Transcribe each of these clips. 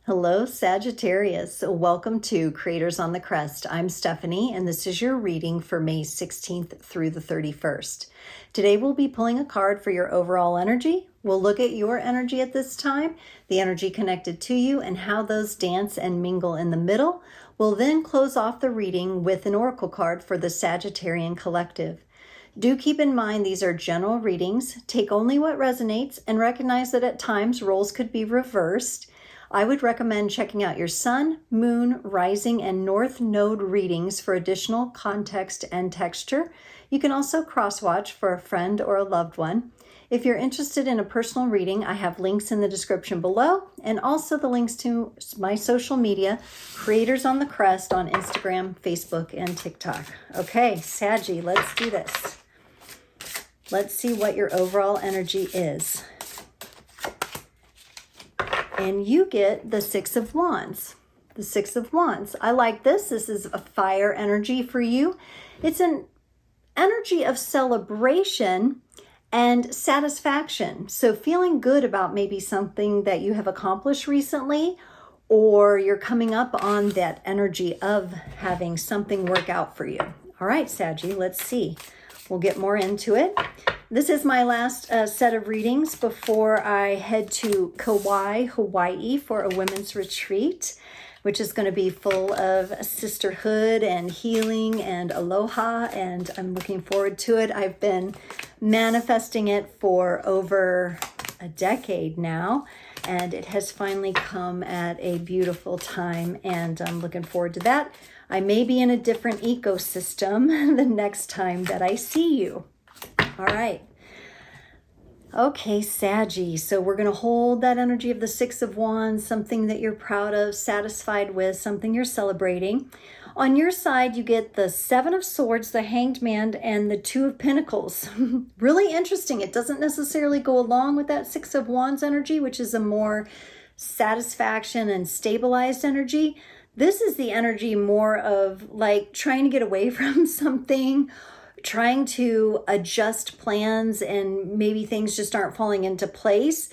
Hello, Sagittarius. Welcome to Creators on the Crest. I'm Stephanie, and this is your reading for May 16th through the 31st. Today, we'll be pulling a card for your overall energy. We'll look at your energy at this time, the energy connected to you, and how those dance and mingle in the middle. We'll then close off the reading with an oracle card for the Sagittarian collective. Do keep in mind these are general readings. Take only what resonates and recognize that at times roles could be reversed. I would recommend checking out your sun, moon, rising, and north node readings for additional context and texture. You can also cross-watch for a friend or a loved one. If you're interested in a personal reading, I have links in the description below and also the links to my social media, Creators on the Crest on Instagram, Facebook, and TikTok. Okay, Saggy, let's do this. Let's see what your overall energy is. And you get the Six of Wands. The Six of Wands. I like this. This is a fire energy for you. It's an energy of celebration and satisfaction. So feeling good about maybe something that you have accomplished recently, or you're coming up on that energy of having something work out for you. All right, Saggy, let's see. We'll get more into it. This is my last set of readings before I head to Kauai, Hawaii for a women's retreat, which is going to be full of sisterhood and healing and aloha, and I'm looking forward to it. I've been manifesting it for over a decade now, and it has finally come at a beautiful time, and I'm looking forward to that. I may be in a different ecosystem the next time that I see you. All right. Okay, Saggy. So we're going to hold that energy of the Six of Wands, something that you're proud of, satisfied with, something you're celebrating. On your side, you get the Seven of Swords, the Hanged Man, and the Two of Pentacles. Really interesting. It doesn't necessarily go along with that Six of Wands energy, which is a more satisfaction and stabilized energy. This is the energy more of like trying to get away from something, trying to adjust plans, and maybe things just aren't falling into place,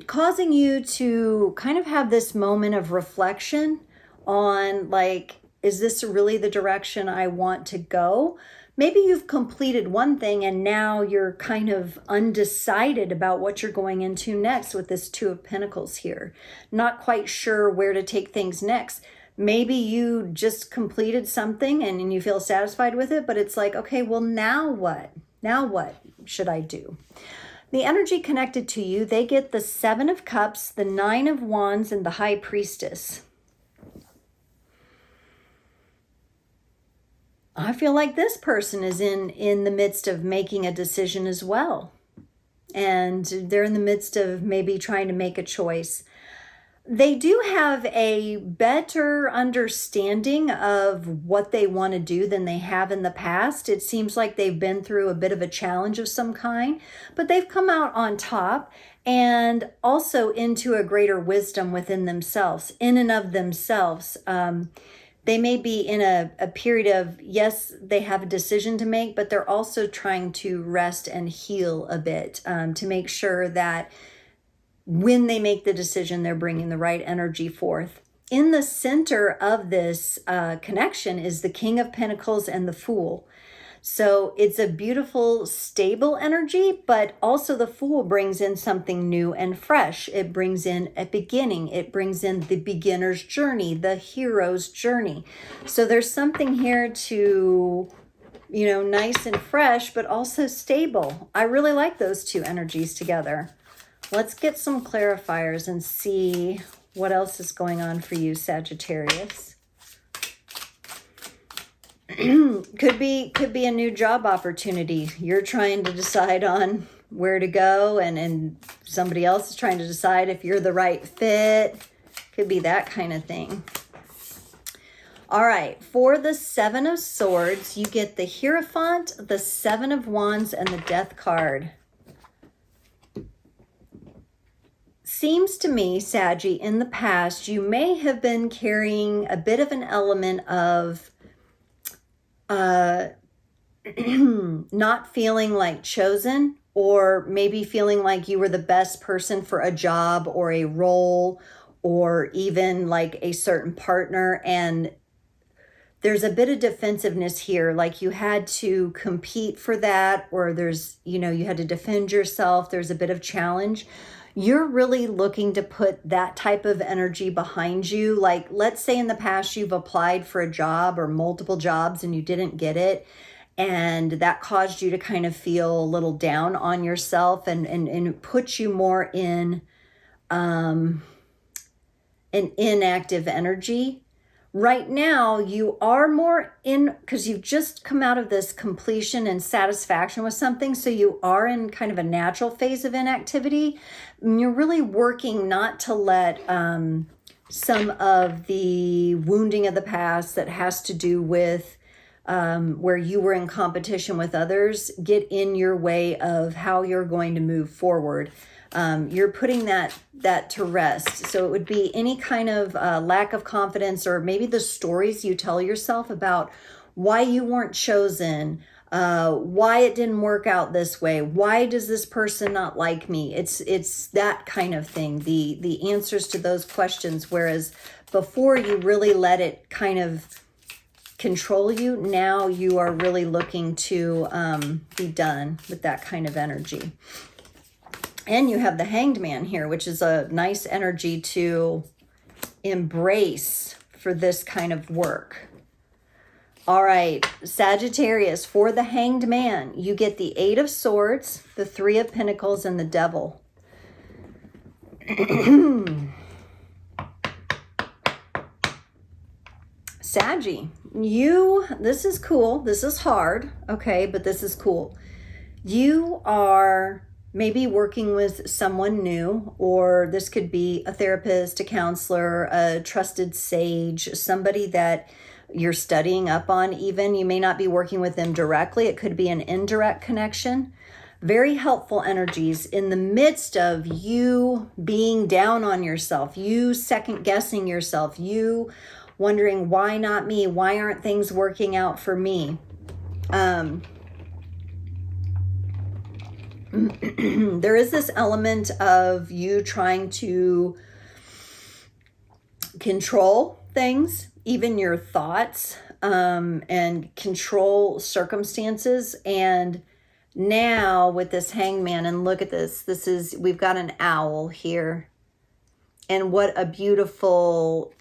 causing you to kind of have this moment of reflection on like, is this really the direction I want to go? Maybe you've completed one thing and now you're kind of undecided about what you're going into next with this Two of Pentacles here. Not quite sure where to take things next. Maybe you just completed something and you feel satisfied with it, but it's like, okay, well, now what? Now what should I do? The energy connected to you, they get the Seven of Cups, the Nine of Wands, and the High Priestess. I feel like this person is in the midst of making a decision as well. And they're in the midst of maybe trying to make a choice. They do have a better understanding of what they want to do than they have in the past. It seems like they've been through a bit of a challenge of some kind, but they've come out on top and also into a greater wisdom within themselves, in and of themselves. They may be in a period of, yes, they have a decision to make, but they're also trying to rest and heal a bit to make sure that when they make the decision, they're bringing the right energy forth. In the center of this connection is the King of Pentacles and the Fool. So it's a beautiful, stable energy, but also the Fool brings in something new and fresh. It brings in a beginning. It brings in the beginner's journey, the hero's journey. So there's something here to, you know, nice and fresh, but also stable. I really like those two energies together. Let's get some clarifiers and see what else is going on for you, Sagittarius. Could be a new job opportunity. You're trying to decide on where to go, and somebody else is trying to decide if you're the right fit. Could be that kind of thing. All right, for the Seven of Swords, you get the Hierophant, the Seven of Wands, and the Death card. Seems to me, Saggy, in the past, you may have been carrying a bit of an element of not feeling like chosen, or maybe feeling like you were the best person for a job or a role, or even like a certain partner. And there's a bit of defensiveness here, like you had to compete for that, or there's, you know, you had to defend yourself. There's a bit of challenge. You're really looking to put that type of energy behind you. Like, let's say in the past you've applied for a job or multiple jobs and you didn't get it. And that caused you to kind of feel a little down on yourself and put you more in an inactive energy. Right now, you are more in, because you've just come out of this completion and satisfaction with something. So you are in kind of a natural phase of inactivity. And you're really working not to let some of the wounding of the past that has to do with where you were in competition with others get in your way of how you're going to move forward. You're putting that to rest. So it would be any kind of lack of confidence, or maybe the stories you tell yourself about why you weren't chosen, why it didn't work out this way, why does this person not like me? It's that kind of thing, the answers to those questions. Whereas before you really let it kind of control you, now you are really looking to be done with that kind of energy. And you have the Hanged Man here, which is a nice energy to embrace for this kind of work. All right, Sagittarius, for the Hanged Man, you get the 8 of Swords, the 3 of Pentacles, and the Devil. Saggy, this is cool. This is hard, okay, but this is cool. You are maybe working with someone new, or this could be a therapist, a counselor, a trusted sage, somebody that you're studying up on even. You may not be working with them directly. It could be an indirect connection. Very helpful energies in the midst of you being down on yourself, you second guessing yourself, you wondering, why not me? Why aren't things working out for me? There is this element of you trying to control things, even your thoughts, and control circumstances. And now with this Hangman, and look at this, we've got an owl here. And what a beautiful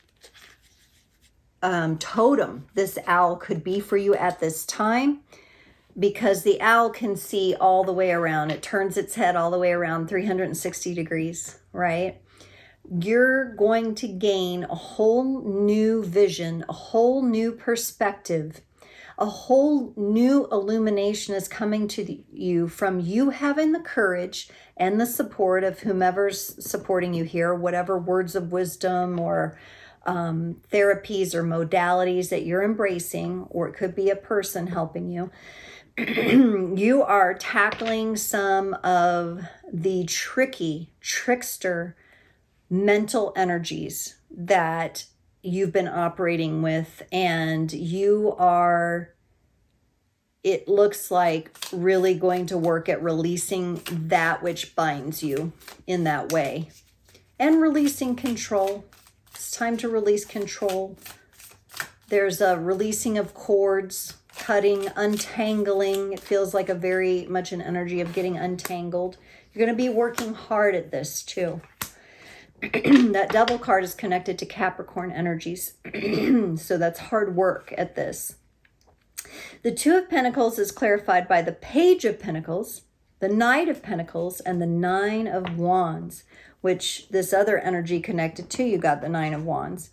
totem this owl could be for you at this time. Because the owl can see all the way around. It turns its head all the way around 360 degrees, right? You're going to gain a whole new vision, a whole new perspective, a whole new illumination is coming to you from you having the courage and the support of whomever's supporting you here, whatever words of wisdom or therapies or modalities that you're embracing, or it could be a person helping you. You are tackling some of the trickster mental energies that you've been operating with, and you are, it looks like, really going to work at releasing that which binds you in that way, and releasing control. It's time to release control. There's a releasing of cords, cutting, untangling. It feels like a very much an energy of getting untangled. You're going to be working hard at this too. That Devil card is connected to Capricorn energies. So that's hard work at this. The 2 of Pentacles is clarified by the Page of Pentacles, the Knight of Pentacles, and the 9 of Wands, which this other energy connected to, you got the 9 of Wands.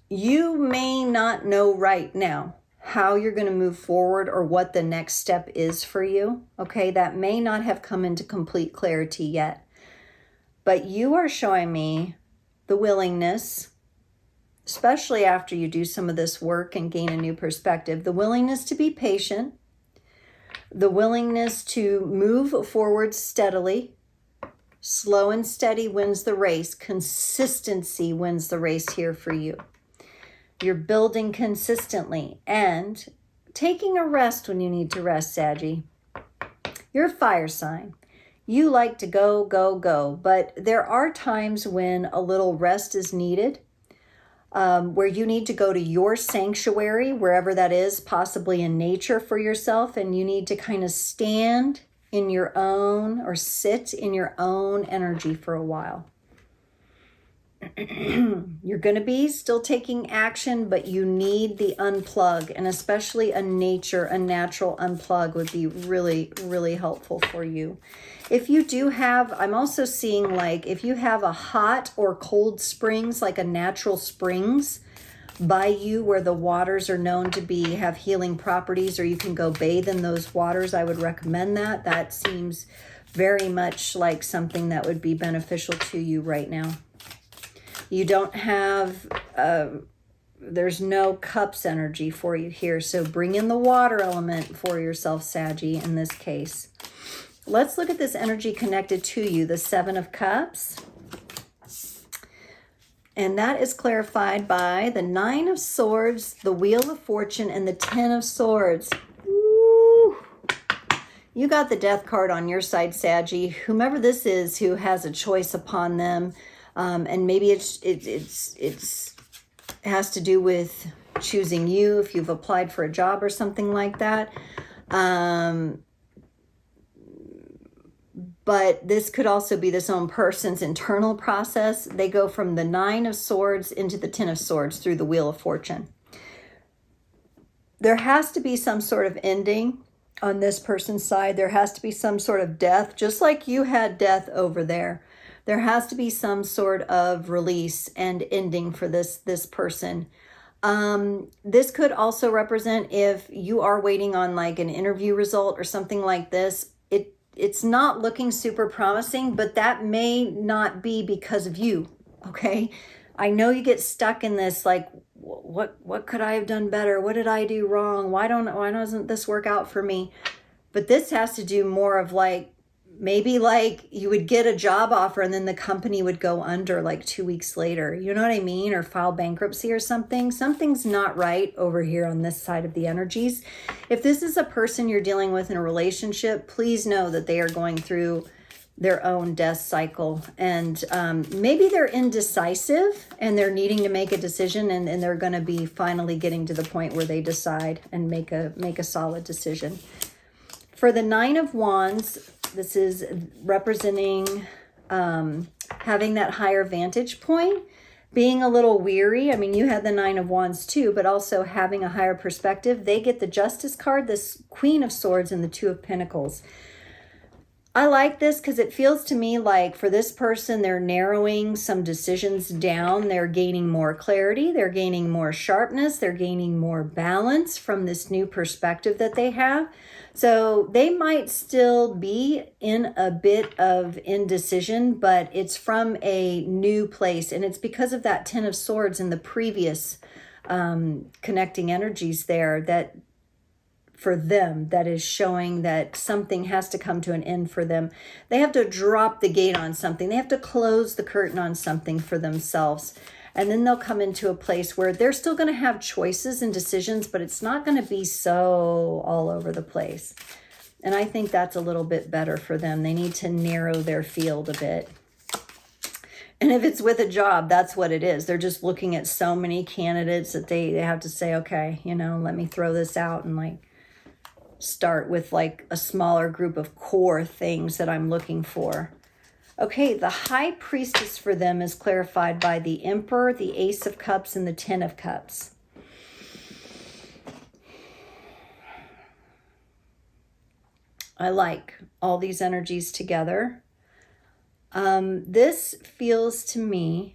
You may not know right now how you're going to move forward or what the next step is for you. Okay, that may not have come into complete clarity yet. But you are showing me the willingness, especially after you do some of this work and gain a new perspective, the willingness to be patient, the willingness to move forward steadily. Slow and steady wins the race. Consistency wins the race here for you. You're building consistently and taking a rest when you need to rest, Saggy. You're a fire sign. You like to go, go, go, but there are times when a little rest is needed, where you need to go to your sanctuary, wherever that is, possibly in nature for yourself, and you need to kind of stand in your own or sit in your own energy for a while. You're going to be still taking action, but you need the unplug, and especially a natural unplug would be really, really helpful for you. If you do have, I'm also seeing like if you have a hot or cold springs, like a natural springs by you where the waters are known to have healing properties, or you can go bathe in those waters, I would recommend that. That seems very much like something that would be beneficial to you right now. You don't have, there's no cups energy for you here. So bring in the water element for yourself, Saggy, in this case. Let's look at this energy connected to you, the Seven of Cups. And that is clarified by the Nine of Swords, the Wheel of Fortune, and the Ten of Swords. Woo! You got the Death card on your side, Saggy. Whomever this is who has a choice upon them, and maybe it has to do with choosing you if you've applied for a job or something like that. But this could also be this own person's internal process. They go from the Nine of Swords into the Ten of Swords through the Wheel of Fortune. There has to be some sort of ending on this person's side. There has to be some sort of death, just like you had death over there. There has to be some sort of release and ending for this person. This could also represent if you are waiting on like an interview result or something like this. It's not looking super promising, but that may not be because of you, okay? I know you get stuck in this like, what could I have done better? What did I do wrong? Why doesn't this work out for me? But this has to do more of like, maybe like you would get a job offer and then the company would go under like 2 weeks later. You know what I mean? Or file bankruptcy or something. Something's not right over here on this side of the energies. If this is a person you're dealing with in a relationship, please know that they are going through their own death cycle. And maybe they're indecisive and they're needing to make a decision, and they're going to be finally getting to the point where they decide and make a solid decision. For the Nine of Wands, this is representing having that higher vantage point, being a little weary. I mean, you had the Nine of Wands too, but also having a higher perspective. They get the Justice card, this Queen of Swords, and the Two of Pentacles. I like this because it feels to me like for this person, they're narrowing some decisions down. They're gaining more clarity. They're gaining more sharpness. They're gaining more balance from this new perspective that they have. So they might still be in a bit of indecision, but it's from a new place. And it's because of that Ten of Swords and the previous connecting energies there that for them, that is showing that something has to come to an end for them. They have to drop the gate on something. They have to close the curtain on something for themselves. And then they'll come into a place where they're still going to have choices and decisions, but it's not going to be so all over the place. And I think that's a little bit better for them. They need to narrow their field a bit. And if it's with a job, that's what it is. They're just looking at so many candidates that they have to say, okay, let me throw this out and like start with like a smaller group of core things that I'm looking for. Okay, the High Priestess for them is clarified by the Emperor, the Ace of Cups, and the Ten of Cups. I like all these energies together. This feels to me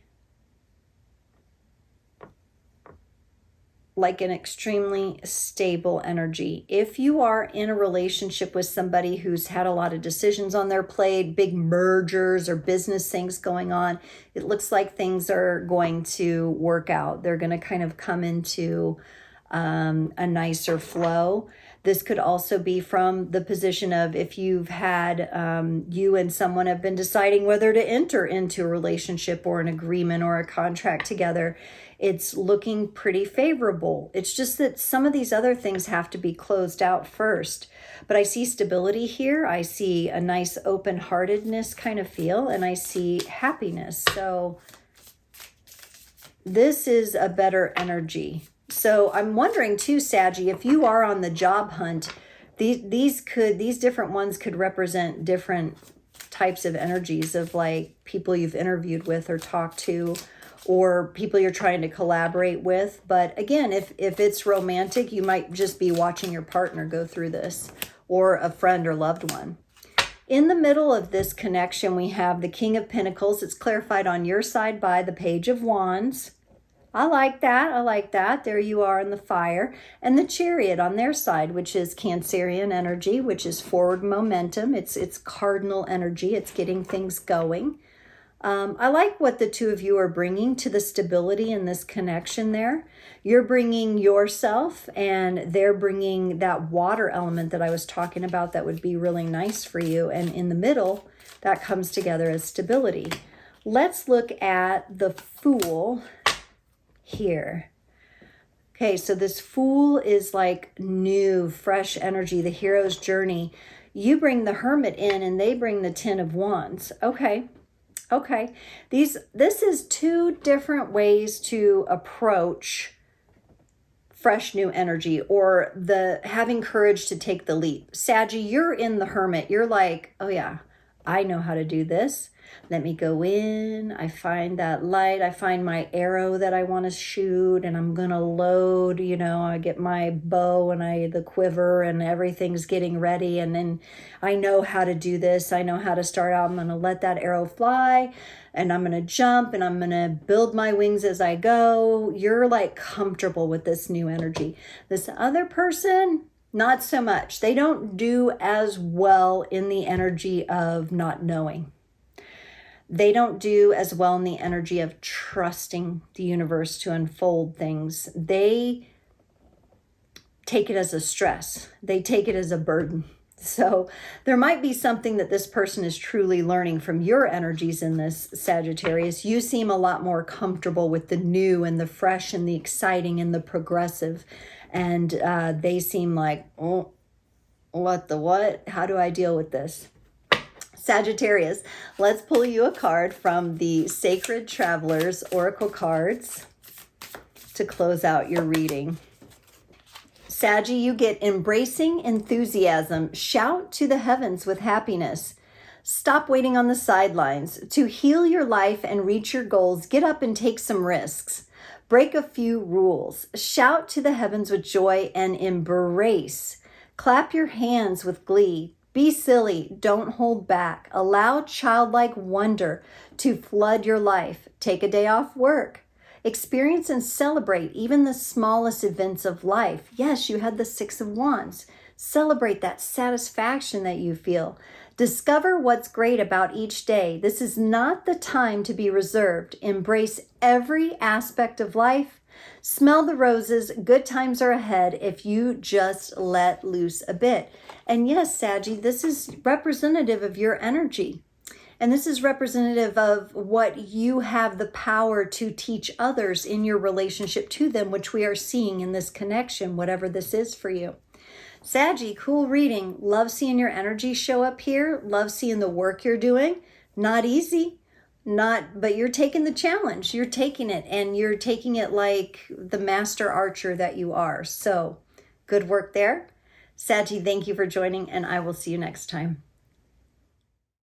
like an extremely stable energy. If you are in a relationship with somebody who's had a lot of decisions on their plate, big mergers or business things going on, it looks like things are going to work out. They're going to kind of come into a nicer flow. This could also be from the position of if you've had, you and someone have been deciding whether to enter into a relationship or an agreement or a contract together. It's looking pretty favorable. It's just that some of these other things have to be closed out first. But I see stability here. I see a nice open-heartedness kind of feel, and I see happiness. So this is a better energy. So I'm wondering too, Saggy, if you are on the job hunt, these different ones could represent different types of energies of like people you've interviewed with or talked to, or people you're trying to collaborate with. But again, if it's romantic, you might just be watching your partner go through this, or a friend or loved one. In the middle of this connection, we have the King of Pentacles. It's clarified on your side by the Page of Wands. I like that. I like that. There you are in the fire. And the Chariot on their side, which is Cancerian energy, which is forward momentum. It's cardinal energy. It's getting things going. I like what the two of you are bringing to the stability in this connection there. You're bringing yourself, and they're bringing that water element that I was talking about that would be really nice for you. And in the middle, that comes together as stability. Let's look at the Fool here. Okay, so this Fool is like new, fresh energy, the hero's journey. You bring the Hermit in, and they bring the Ten of Wands. Okay. Okay, this is two different ways to approach fresh new energy, or the having courage to take the leap. Saggy, you're in the Hermit. You're like, oh yeah, I know how to do this. Let me go in. I find that light. I find my arrow that I want to shoot, and I'm going to load, I get my bow and the quiver, and everything's getting ready. And then I know how to do this. I know how to start out. I'm going to let that arrow fly, and I'm going to jump, and I'm going to build my wings as I go. You're like comfortable with this new energy. This other person, not so much. They don't do as well in the energy of not knowing. They don't do as well in the energy of trusting the universe to unfold things. They take it as a stress. They take it as a burden. So there might be something that this person is truly learning from your energies in this, Sagittarius. You seem a lot more comfortable with the new and the fresh and the exciting and the progressive. And they seem like, oh, what the what? How do I deal with this? Sagittarius, let's pull you a card from the Sacred Travelers Oracle cards to close out your reading. Saggy, you get embracing enthusiasm. Shout to the heavens with happiness. Stop waiting on the sidelines. To heal your life and reach your goals, get up and take some risks. Break a few rules. Shout to the heavens with joy and embrace. Clap your hands with glee. Be silly, don't hold back. Allow childlike wonder to flood your life. Take a day off work. Experience and celebrate even the smallest events of life. Yes, you had the Six of Wands. Celebrate that satisfaction that you feel. Discover what's great about each day. This is not the time to be reserved. Embrace every aspect of life. Smell the roses. Good times are ahead if you just let loose a bit. And yes, Saggy, this is representative of your energy. And this is representative of what you have the power to teach others in your relationship to them, which we are seeing in this connection, whatever this is for you. Saggy, cool reading. Love seeing your energy show up here. Love seeing the work you're doing. Not easy. But you're taking the challenge. You're taking it, and you're taking it like the master archer that you are. So good work there. Saggy, thank you for joining, and I will see you next time.